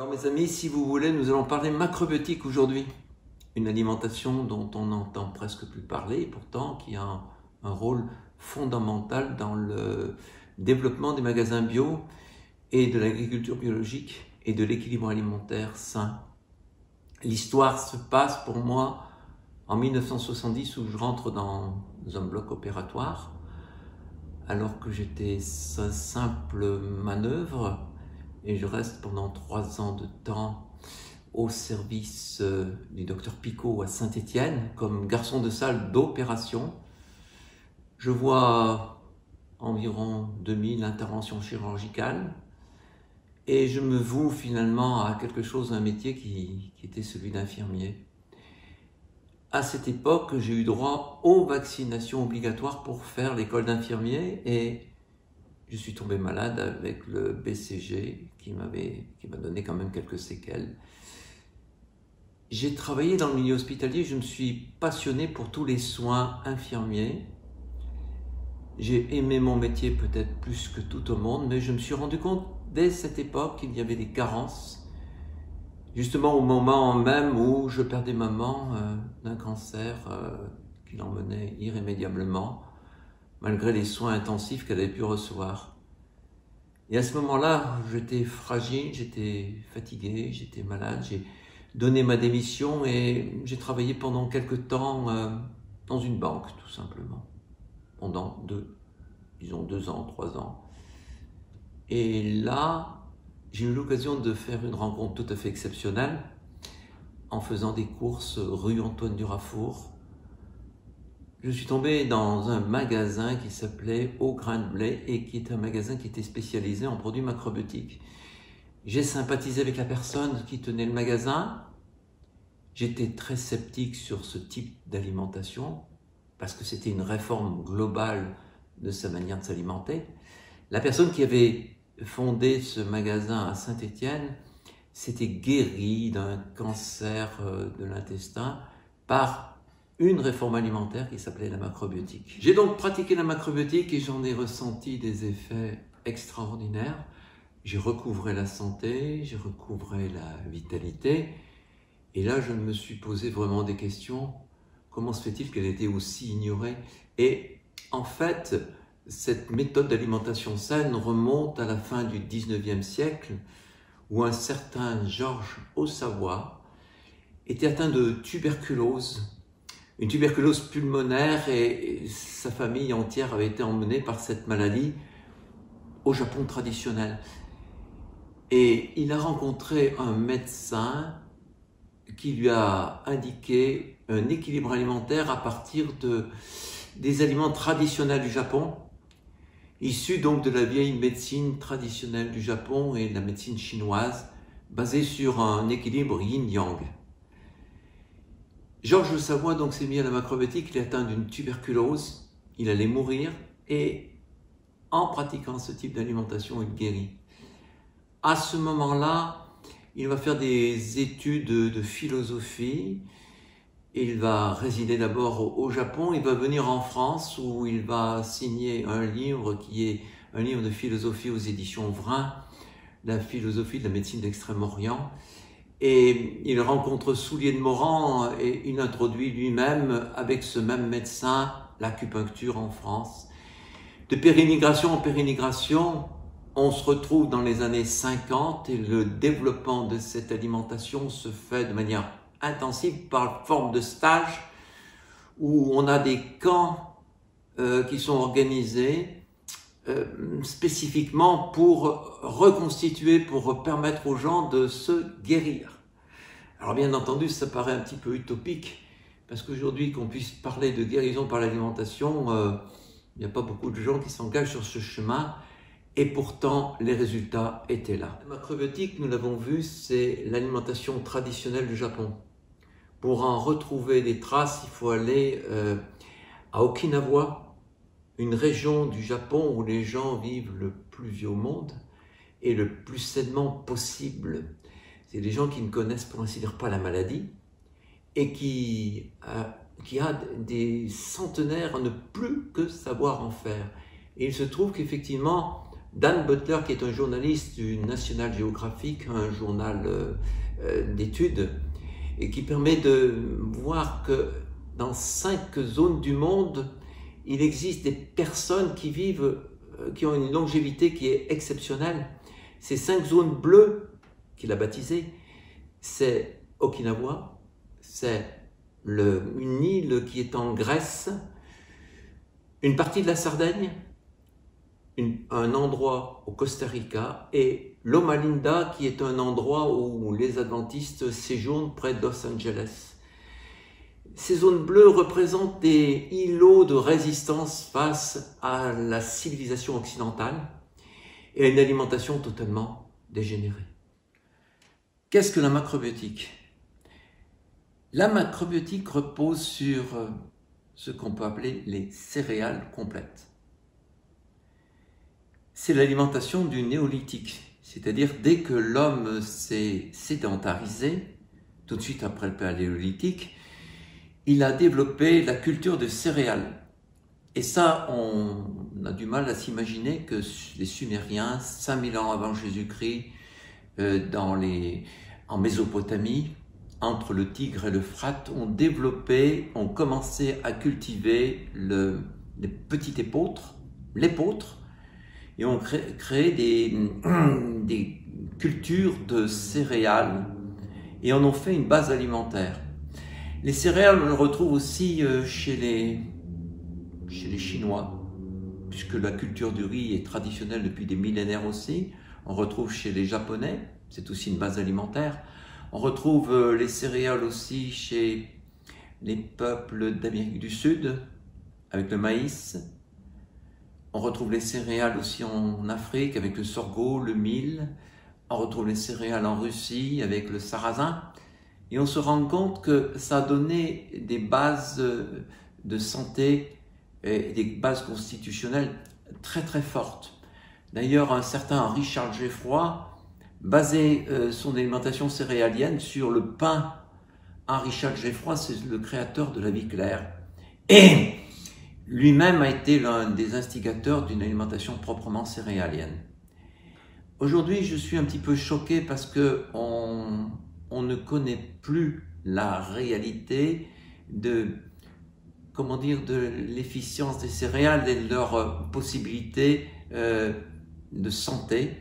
Alors mes amis, si vous voulez, nous allons parler macrobiotique aujourd'hui. Une alimentation dont on n'entend presque plus parler, et pourtant qui a un rôle fondamental dans le développement des magasins bio et de l'agriculture biologique et de l'équilibre alimentaire sain. L'histoire se passe pour moi en 1970 où je rentre dans un bloc opératoire alors que j'étais simple manœuvre et je reste pendant 3 ans de temps au service du docteur Picot à Saint-Étienne comme garçon de salle d'opération. Je vois environ 2000 interventions chirurgicales et je me voue finalement à quelque chose, un métier qui était celui d'infirmier. À cette époque, j'ai eu droit aux vaccinations obligatoires pour faire l'école d'infirmier et je suis tombé malade avec le BCG qui m'a donné quand même quelques séquelles. J'ai travaillé dans le milieu hospitalier, je me suis passionné pour tous les soins infirmiers. J'ai aimé mon métier peut-être plus que tout au monde, mais je me suis rendu compte dès cette époque qu'il y avait des carences. Justement au moment même où je perdais maman d'un cancer qui l'emmenait irrémédiablement, malgré les soins intensifs qu'elle avait pu recevoir. Et à ce moment-là, j'étais fragile, j'étais fatigué, j'étais malade, j'ai donné ma démission et j'ai travaillé pendant quelque temps dans une banque, tout simplement. Pendant 2 ans, 3 ans. Et là, j'ai eu l'occasion de faire une rencontre tout à fait exceptionnelle en faisant des courses rue Antoine Durafour. Je suis tombé dans un magasin qui s'appelait Au Grain de Blé et qui est un magasin qui était spécialisé en produits macrobiotiques. J'ai sympathisé avec la personne qui tenait le magasin. J'étais très sceptique sur ce type d'alimentation parce que c'était une réforme globale de sa manière de s'alimenter. La personne qui avait fondé ce magasin à Saint-Étienne s'était guérie d'un cancer de l'intestin par une réforme alimentaire qui s'appelait la macrobiotique. J'ai donc pratiqué la macrobiotique et j'en ai ressenti des effets extraordinaires. J'ai recouvré la santé, j'ai recouvré la vitalité et là je me suis posé vraiment des questions. Comment se fait-il qu'elle était aussi ignorée? Et en fait, cette méthode d'alimentation saine remonte à la fin du 19e siècle où un certain Georges Haut-Savoie était atteint de tuberculose, une tuberculose pulmonaire et sa famille entière avait été emmenée par cette maladie au Japon traditionnel. Et il a rencontré un médecin qui lui a indiqué un équilibre alimentaire à partir des aliments traditionnels du Japon, issus donc de la vieille médecine traditionnelle du Japon et de la médecine chinoise, basée sur un équilibre yin-yang. Georges Savoie donc s'est mis à la macrobiotique, il est atteint d'une tuberculose, il allait mourir et en pratiquant ce type d'alimentation, il guérit. À ce moment-là, il va faire des études de philosophie. Il va résider d'abord au Japon, il va venir en France où il va signer un livre qui est un livre de philosophie aux éditions Vrin, la philosophie de la médecine d'Extrême-Orient. Et il rencontre Soulier de Morand et il introduit lui-même avec ce même médecin l'acupuncture en France. De pérénigration en pérénigration, on se retrouve dans les années 50 et le développement de cette alimentation se fait de manière intensive par forme de stage où on a des camps qui sont organisés spécifiquement pour reconstituer, pour permettre aux gens de se guérir. Alors bien entendu, ça paraît un petit peu utopique parce qu'aujourd'hui qu'on puisse parler de guérison par l'alimentation, il n'y a pas beaucoup de gens qui s'engagent sur ce chemin. Et pourtant, les résultats étaient là. La macrobiotique, nous l'avons vu, c'est l'alimentation traditionnelle du Japon. Pour en retrouver des traces, il faut aller à Okinawa, une région du Japon où les gens vivent le plus vieux au monde et le plus sainement possible. C'est des gens qui ne connaissent pour ainsi dire pas la maladie et qui a des centenaires à ne plus que savoir en faire. Et il se trouve qu'effectivement, Dan Butler, qui est un journaliste du National Geographic, un journal d'études, et qui permet de voir que dans 5 zones du monde, il existe des personnes qui vivent, qui ont une longévité qui est exceptionnelle. Ces 5 zones bleues qu'il a baptisées, c'est Okinawa, c'est une île qui est en Grèce, une partie de la Sardaigne, un endroit au Costa Rica et Loma Linda, qui est un endroit où les adventistes séjournent près de Los Angeles. Ces zones bleues représentent des îlots de résistance face à la civilisation occidentale et à une alimentation totalement dégénérée. Qu'est-ce que la macrobiotique? La macrobiotique repose sur ce qu'on peut appeler les céréales complètes. C'est l'alimentation du néolithique, c'est-à-dire dès que l'homme s'est sédentarisé, tout de suite après le paléolithique, il a développé la culture de céréales. Et ça, on a du mal à s'imaginer que les Sumériens, 5000 ans avant Jésus-Christ, en Mésopotamie, entre le Tigre et l'Euphrate, ont commencé à cultiver les petits épeautres, l'épeautre, et ont créé des cultures de céréales et en ont fait une base alimentaire. Les céréales, on le retrouve aussi chez les Chinois, puisque la culture du riz est traditionnelle depuis des millénaires aussi. On retrouve chez les Japonais, c'est aussi une base alimentaire. On retrouve les céréales aussi chez les peuples d'Amérique du Sud, avec le maïs. On retrouve les céréales aussi en Afrique, avec le sorgho, le mil. On retrouve les céréales en Russie, avec le sarrasin. Et on se rend compte que ça a donné des bases de santé et des bases constitutionnelles très très fortes. D'ailleurs, un certain Richard Geffroy basait son alimentation céréalienne sur le pain. Richard Geffroy, c'est le créateur de la vie claire. Et lui-même a été l'un des instigateurs d'une alimentation proprement céréalienne. Aujourd'hui, je suis un petit peu choqué parce que on ne connaît plus la réalité de l'efficience des céréales et de leurs possibilités de santé.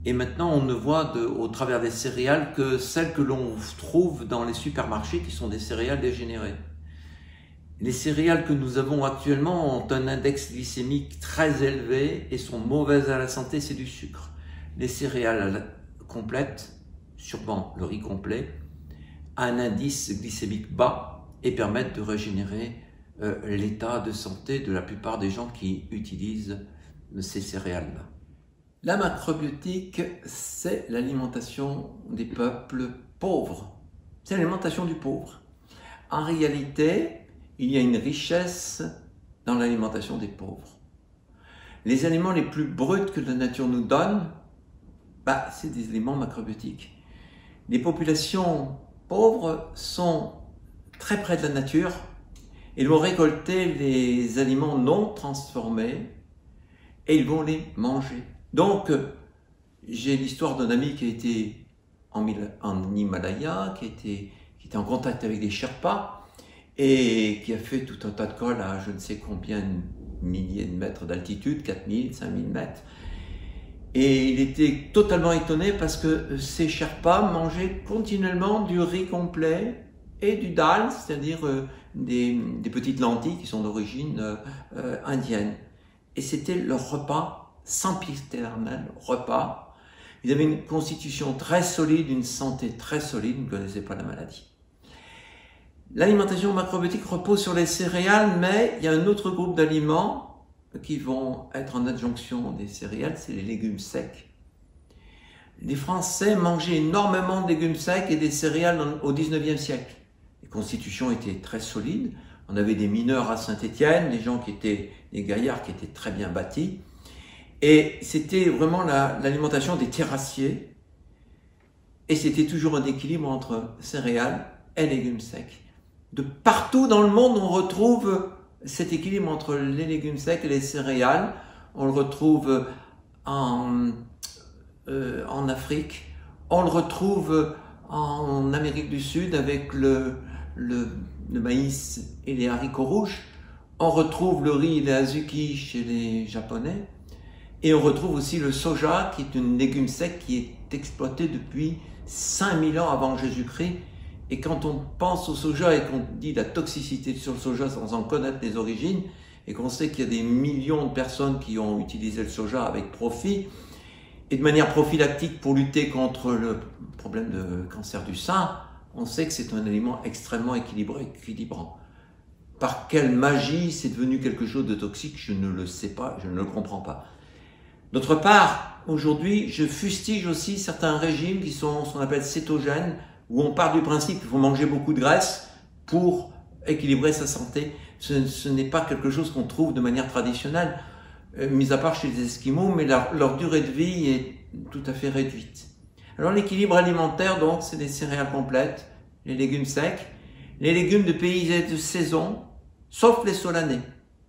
Et maintenant, on ne voit au travers des céréales que celles que l'on trouve dans les supermarchés, qui sont des céréales dégénérées. Les céréales que nous avons actuellement ont un index glycémique très élevé et sont mauvaises à la santé, c'est du sucre. Les céréales complètes, sûrement le riz complet, a un indice glycémique bas et permettent de régénérer l'état de santé de la plupart des gens qui utilisent ces céréales-là. La macrobiotique, c'est l'alimentation des peuples pauvres. C'est l'alimentation du pauvre. En réalité, il y a une richesse dans l'alimentation des pauvres. Les aliments les plus bruts que la nature nous donne, c'est des aliments macrobiotiques. Les populations pauvres sont très près de la nature et vont récolter les aliments non transformés et ils vont les manger. Donc, j'ai l'histoire d'un ami qui a été en Himalaya, qui était en contact avec des Sherpas et qui a fait tout un tas de cols à je ne sais combien de milliers de mètres d'altitude, 4000, 5000 mètres. Et il était totalement étonné parce que ces Sherpas mangeaient continuellement du riz complet et du dal, c'est-à-dire des petites lentilles qui sont d'origine indienne. Et c'était leur repas, sempiternel repas. Ils avaient une constitution très solide, une santé très solide, ils ne connaissaient pas la maladie. L'alimentation macrobiotique repose sur les céréales, mais il y a un autre groupe d'aliments qui vont être en adjonction des céréales, c'est les légumes secs. Les Français mangeaient énormément de légumes secs et des céréales au 19e siècle. Les constitutions étaient très solides. On avait des mineurs à Saint-Étienne, des gaillards qui étaient très bien bâtis. Et c'était vraiment l'alimentation des terrassiers. Et c'était toujours un équilibre entre céréales et légumes secs. De partout dans le monde, on retrouve cet équilibre entre les légumes secs et les céréales. On le retrouve en Afrique, on le retrouve en Amérique du Sud avec le maïs et les haricots rouges, on retrouve le riz et les azuki chez les Japonais, et on retrouve aussi le soja, qui est un légume sec qui est exploité depuis 5000 ans avant Jésus-Christ. Et quand on pense au soja et qu'on dit la toxicité sur le soja sans en connaître les origines, et qu'on sait qu'il y a des millions de personnes qui ont utilisé le soja avec profit, et de manière prophylactique pour lutter contre le problème de cancer du sein, on sait que c'est un aliment extrêmement équilibrant. Par quelle magie c'est devenu quelque chose de toxique, je ne le sais pas, je ne le comprends pas. D'autre part, aujourd'hui, je fustige aussi certains régimes qui sont ce qu'on appelle cétogènes, où on part du principe qu'il faut manger beaucoup de graisse pour équilibrer sa santé. Ce n'est pas quelque chose qu'on trouve de manière traditionnelle, mis à part chez les Esquimaux, mais leur durée de vie est tout à fait réduite. Alors l'équilibre alimentaire, donc, c'est les céréales complètes, les légumes secs, les légumes de pays et de saison, sauf les solanés.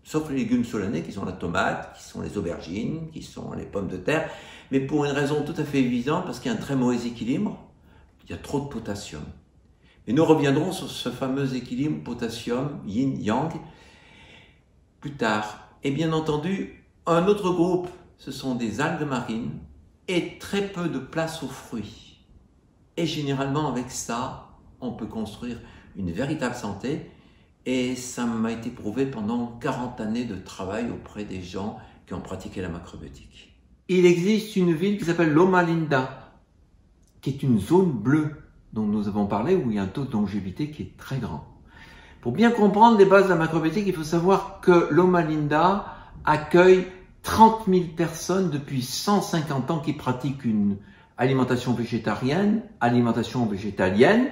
Sauf les légumes solanés qui sont la tomate, qui sont les aubergines, qui sont les pommes de terre, mais pour une raison tout à fait évidente, parce qu'il y a un très mauvais équilibre, il y a trop de potassium. Et nous reviendrons sur ce fameux équilibre potassium, yin-yang, plus tard. Et bien entendu, un autre groupe, ce sont des algues marines et très peu de place aux fruits. Et généralement avec ça, on peut construire une véritable santé. Et ça m'a été prouvé pendant 40 années de travail auprès des gens qui ont pratiqué la macrobiotique. Il existe une ville qui s'appelle Loma Linda, qui est une zone bleue dont nous avons parlé, où il y a un taux de longévité qui est très grand. Pour bien comprendre les bases de la macrobiotique, il faut savoir que Loma Linda accueille 30 000 personnes depuis 150 ans qui pratiquent une alimentation végétarienne, alimentation végétalienne.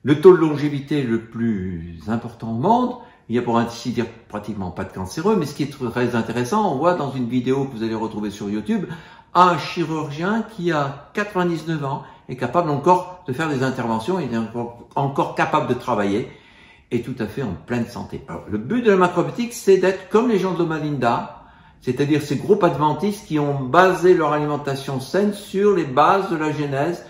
Le taux de longévité le plus important au monde, il y a pour ainsi dire pratiquement pas de cancéreux, mais ce qui est très intéressant, on voit dans une vidéo que vous allez retrouver sur YouTube, un chirurgien qui a 99 ans est capable encore de faire des interventions, il est encore capable de travailler et tout à fait en pleine santé. Alors, le but de la macrobiotique, c'est d'être comme les gens de Loma Linda, c'est-à-dire ces groupes adventistes qui ont basé leur alimentation saine sur les bases de la Genèse,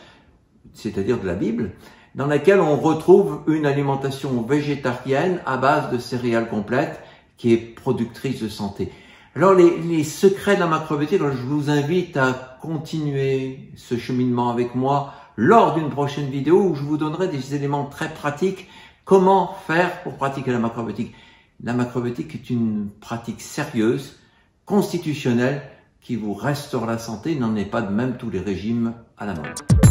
c'est-à-dire de la Bible, dans laquelle on retrouve une alimentation végétarienne à base de céréales complètes qui est productrice de santé. Alors les secrets de la macrobiotique, je vous invite à continuer ce cheminement avec moi lors d'une prochaine vidéo où je vous donnerai des éléments très pratiques. Comment faire pour pratiquer la macrobiotique? La macrobiotique est une pratique sérieuse, constitutionnelle, qui vous restaure la santé. Il n'en est pas de même tous les régimes à la mode.